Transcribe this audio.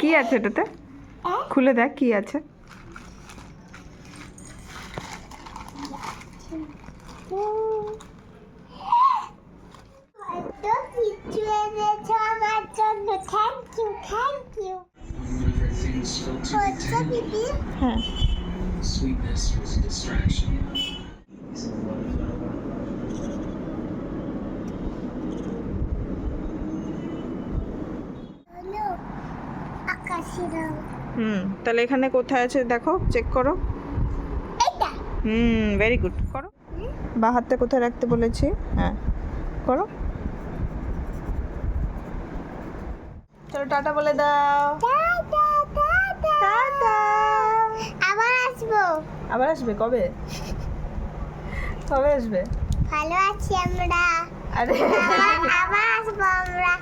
কি আছে এটাতে? খুলে দেখ কি আছে। হ্যাঁ Sweetness was a distraction. তাহলে এখানে কোথায় আছে দেখো, চেক করো। ভেরি গুড, করো। বা হাতটা কোথায় রাখতে বলেছি? হ্যাঁ করো। চলো টাটা বলে দাও। টাটা। আবার আসবো। আবার আসবে কবে? কবে আসবে? ভালো আছি আমরা। আরে আবার আসবো আমরা।